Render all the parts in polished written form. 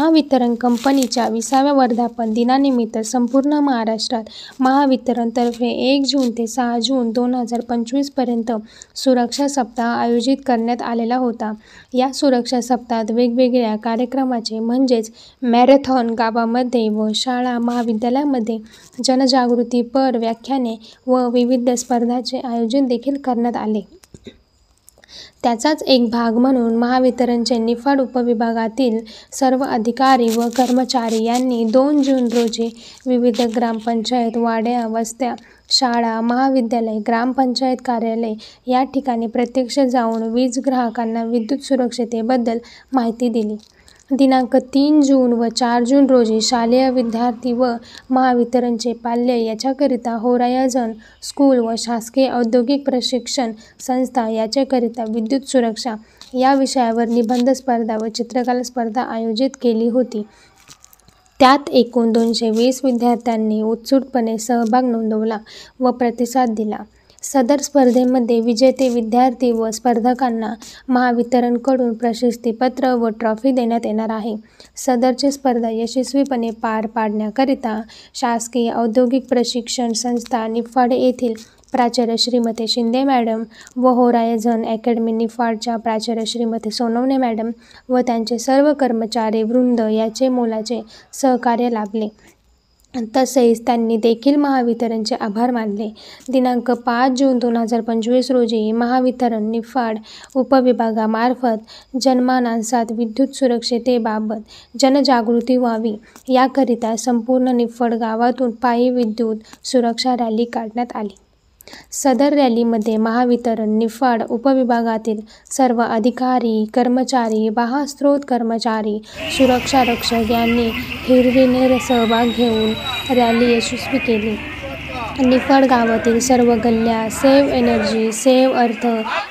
महावितरण कंपनीच्या 20व्या वर्धापन दिनानिमित्त संपूर्ण महाराष्ट्रात महावितरणतर्फे 1 जून ते 6 जून 2025 पर्यंत सुरक्षा सप्ताह आयोजित करण्यात आलेला होता। या सुरक्षा सप्ताहात वेगवेगळ्या कार्यक्रमाचे म्हणजेच मॅरेथॉन गावामध्ये व शाळा महाविद्यालयामध्ये जनजागृतीपर व्याख्याने व विविध स्पर्धांचे आयोजन देखील करण्यात आले। त्याचाच एक भाग म्हणून महावितरणचे निफाड उपविभागातील सर्व अधिकारी व कर्मचारी यांनी 2 जून रोजी विविध ग्रामपंचायत, वाड्या, वस्त्या, शाळा, महाविद्यालय, ग्रामपंचायत कार्यालय या ठिकाणी प्रत्यक्ष जाऊन वीज ग्राहकांना विद्युत सुरक्षतेबद्दल माहिती दिली। दिनांक 3 जून व 4 जून रोजी शालेय विद्यार्थी व महावितरणचे पाल्य याच्याकरिता होरायझन स्कूल व शासकीय औद्योगिक प्रशिक्षण संस्था याच्याकरिता विद्युत सुरक्षा या विषयावर निबंध स्पर्धा व चित्रकला स्पर्धा आयोजित केली होती। त्यात एकूण 220 विद्यार्थ्यांनी उत्स्फूर्तपणे सहभाग नोंदवला व प्रतिसाद दिला। सदर स्पर्धेमध्ये विजेते विद्यार्थी व स्पर्धकांना महावितरणकडून प्रशस्तीपत्र व ट्रॉफी देण्यात येणार आहे। सदरची स्पर्धा यशस्वीपणे पार पाडण्याकरिता शासकीय औद्योगिक प्रशिक्षण संस्था निफाड येथील प्राचार्य श्रीमती शिंदे मॅडम व होरायझन अकॅडमी निफाडच्या प्राचार्य श्रीमती सोनवणे मॅडम व त्यांचे सर्व कर्मचारी वृंद याचे मोलाचे सहकार्य लाभले। तसेच त्यांनी देखील महावितरणचे आभार मानले। दिनांक 5 जून 2025 रोजी महावितरण निफाड उपविभागामार्फत जनमानसात विद्युत सुरक्षतेबाबत जनजागृती व्हावी याकरिता संपूर्ण निफाड गावातून पायी विद्युत सुरक्षा रॅली काढण्यात आली। सदर रॅलीमध्ये महावितरण निफाड उपविभागातील सर्व अधिकारी, कर्मचारी, वाहस्त्रोत कर्मचारी, सुरक्षा रक्षक यांनी हिरवीने सहभाग घेऊन रॅली यशस्वी केली। निफाड गावातील सर्व गल्ल्या सेव्ह एनर्जी, सेव्ह अर्थ,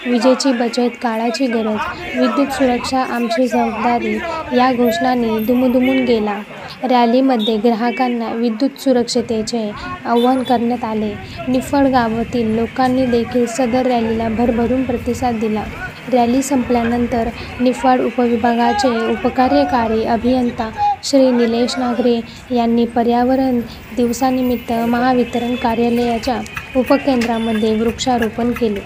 विजेची बचत, काळाची गरज, विद्युत सुरक्षा आमची जबाबदारी या घोषणांनी दुमदुमून गेला। रॅलीमध्ये ग्राहकांना विद्युत सुरक्षतेचे आवाहन करण्यात आले। निफाड गावातील लोकांनी देखील सदर रॅलीला भरभरून प्रतिसाद दिला। रॅली संपल्यानंतर निफाड उपविभागाचे उपकार्यकारी अभियंता श्री निलेश नागरे यांनी पर्यावरण दिवसानिमित्त महावितरण कार्यालयाच्या उपकेंद्रामध्ये वृक्षारोपण केले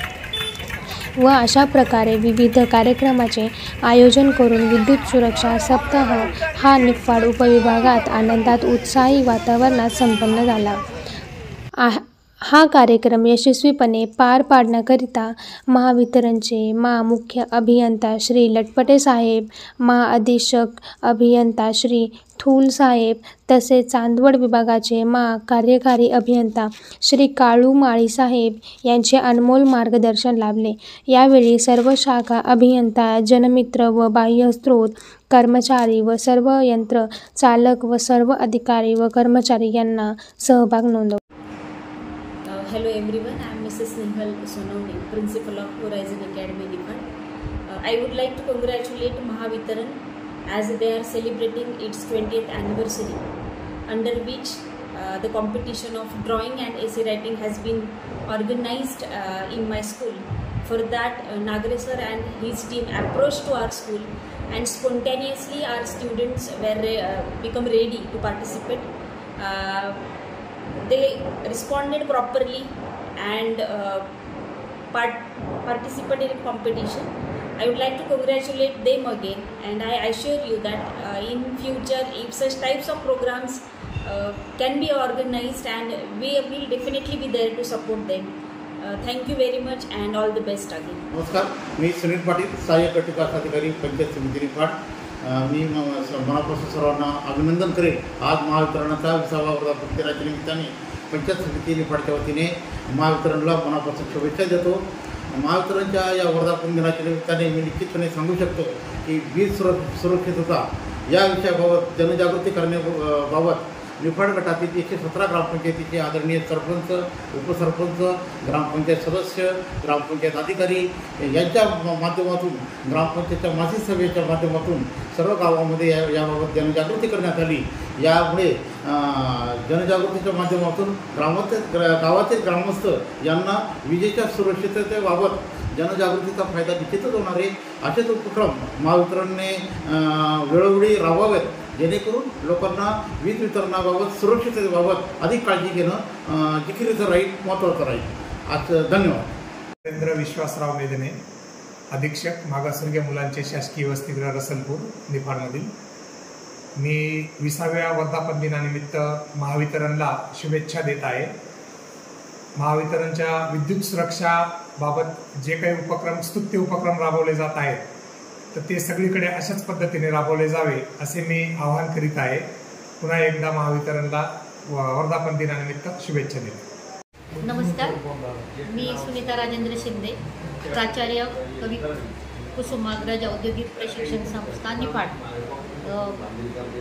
व अशा प्रकारे विविध कार्यक्रमाचे आयोजन करून विद्युत सुरक्षा सप्ताह हा निफाड उपविभागात आनंदात उत्साही वातावरणात संपन्न झाला। हा कार्यक्रम यशस्वीपणे पार पाडण्याकरिता महावितरणचे मुख्य अभियंता श्री लटपटे साहेब, अधीक्षक अभियंता श्री थूल साहेब तसेच चांदवड विभागाचे कार्यकारी अभियंता श्री काळू माळी साहेब यांचे अनमोल मार्गदर्शन लाभले। यावेळी सर्व शाखा अभियंता, जनमित्र व बाह्यस्त्रोत कर्मचारी व सर्व यंत्र चालक व सर्व अधिकारी व कर्मचारी यांना सहभाग नोंदवला। Hello everyone, I am Mrs. Nihal Sonawne, Principal of Horizon Academy Nifad. I would like to congratulate Mahavitaran as they are celebrating its 20th anniversary, under which the competition of drawing and essay writing has been organized in my school. For that, Nagare sir and his team approached to our school and spontaneously our students were become ready to participate. They responded properly and participated in competition. I would like to congratulate them again, and I assure you that in future if such types of programs can be organized, and we will definitely be there to support them. Thank you very much and all the best again. नमस्कार, मी सुनील पाटील, सहाय्यक गट विकास अधिकारी पंचायत समिती निफाड। मी मनापासून सर्वांना अभिनंदन करेन। आज महावितरणाचा 20वा वर्धापन दिनाच्या निमित्ताने पंचायत समिती निफाडच्या वतीने महावितरणला मनापासून शुभेच्छा देतो। महावितरणच्या या वर्धापन दिनाच्या निमित्ताने मी निश्चितपणे सांगू शकतो की वीज सुरक्षितता या विषयाबाबत जनजागृती करण्याबाबत निफाड गटातील 117 ग्रामपंचायतीचे आदरणीय सरपंच, उपसरपंच, ग्रामपंचायत सदस्य, ग्रामपंचायत अधिकारी यांच्या माध्यमातून, ग्रामपंचायतच्या मासिक सभेच्या माध्यमातून सर्व गावामध्ये याबाबत जनजागृती करण्यात आली। यामुळे जनजागृतीच्या माध्यमातून गावातील ग्रामस्थ यांना विजेच्या सुरक्षिततेबाबत जनजागृतीचा फायदा निश्चितच होणार आहे। असेच उपक्रम महावितरणने वेळोवेळी राबवावेत जेणेकरून लोकांना वीज वितरणाबाबत सुरक्षिततेबाबत अधिक काळजी घेणं जिकिरीचं राहील, महत्त्वाचं राहील. आज धन्यवाद. नरेंद्र विश्वासराव मेदने, अधीक्षक मागासवर्गीय मुलांचे शासकीय वसतिगृह रसलपूर निफाडमधील. मी 20व्या वर्धापन दिनानिमित्त महावितरणला शुभेच्छा देत आहे. महावितरणच्या विद्युत सुरक्षाबाबत जे काही उपक्रम, स्तुत्य उपक्रम राबवले जात आहेत, तर ते सगळीकडे अशाच पद्धतीने राबवले जावे असे मी आवाहन करीत आहे. पुन्हा एकदा महावितरणला वर्धापन दिनानिमित्त शुभेच्छा देतो. नमस्कार, मी सुनीता राजेंद्र शिंदे, प्राचार्य कवी कुसुमाग्रज औद्योगिक प्रशिक्षण संस्था निफाड.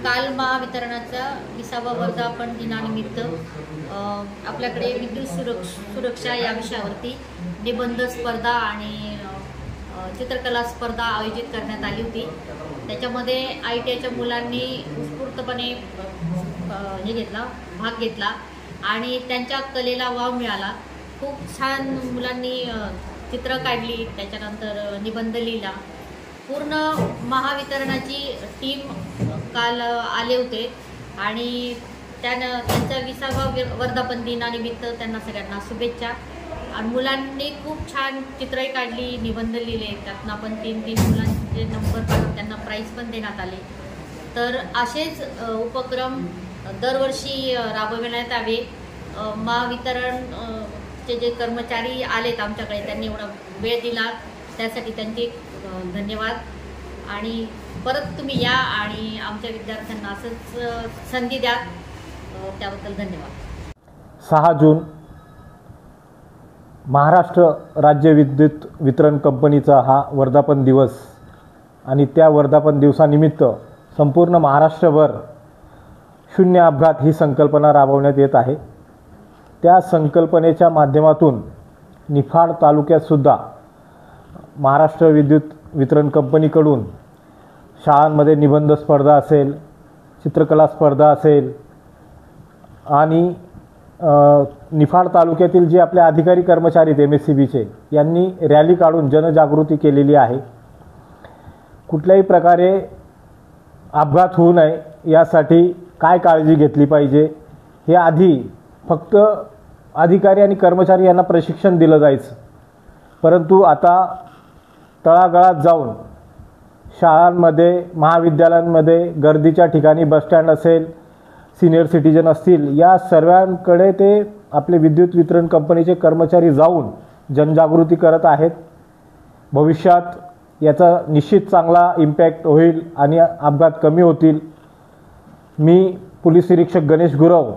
काल महावितरणाचा 20वा वर्धापन दिनानिमित्त आपल्याकडे विद्युत सुरक्षा या विषयावरती निबंध स्पर्धा आणि चित्रकला स्पर्धा आयोजित करण्यात आली होती. त्याच्यामध्ये ITIच्या मुलांनी उत्स्फूर्तपणे भाग घेतला आणि त्यांच्या कलेला वाव मिळाला. खूप छान मुलांनी चित्र काढली, त्याच्यानंतर निबंध लिहिला. पूर्ण महावितरणाची टीम काल आले होते आणि त्यांच्या 20वा वर्धापन दिनानिमित्त त्यांना सगळ्यांना शुभेच्छा. आणि मुलांनी खूप छान चित्रही काढली, निबंध लिहिले. त्यातनं आपण 3 मुलांचे नंबर काढून त्यांना प्राईज पण देण्यात आले. तर असेच उपक्रम दरवर्षी राबविण्यात यावे. महावितरण चे जे कर्मचारी आलेत आमच्याकडे, त्यांनी एवढा वेळ दिला, त्यासाठी त्यांचे धन्यवाद. आणि परत तुम्ही या आणि आमच्या विद्यार्थ्यांना असंच संधी द्या, त्याबद्दल धन्यवाद. 6 जून महाराष्ट्र राज्य विद्युत वितरण कंपनीचा हा वर्धापन दिवस आणि त्या वर्धापन दिवसानिमित्त संपूर्ण महाराष्ट्रभर शून्य अपघात ही संकल्पना राबवण्यात येत आहे. त्या संकल्पनेच्या माध्यमातून निफाड तालुक्यातसुद्धा महाराष्ट्र विद्युत वितरण कंपनीकडून शाळांमध्ये निबंध स्पर्धा असेल, चित्रकला स्पर्धा असेल आणि निफाड तालुक्यातील जे आपले अधिकारी कर्मचारी आहेत MSCBचे, यांनी रॅली काढून जनजागृती केलेली आहे. कुठल्याही प्रकारे अपघात होऊ नये यासाठी काय काळजी घेतली पाहिजे हे आधी फक्त अधिकारी आणि कर्मचारी यांना प्रशिक्षण दिलं जायचं. परंतु आता तळागाळात जाऊन शाळांमध्ये, महाविद्यालयांमध्ये, गर्दीच्या ठिकाणी, बसस्टँड असेल, सिनियर सिटीजन असतील, या सर्वांकडे ते आपले विद्युत वितरण कंपनीचे कर्मचारी जाऊन जनजागृती करत आहेत. भविष्यात याचा निश्चित चांगला इम्पॅक्ट होईल आणि अपघात कमी होतील. मी पोलीस निरीक्षक गणेश गुरव,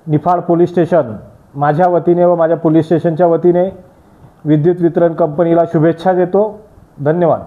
निफाड पोलीस स्टेशन, माझ्या वतीने व माझ्या पोलीस स्टेशनच्या वतीने विद्युत वितरण कंपनीला शुभेच्छा देतो. धन्यवाद.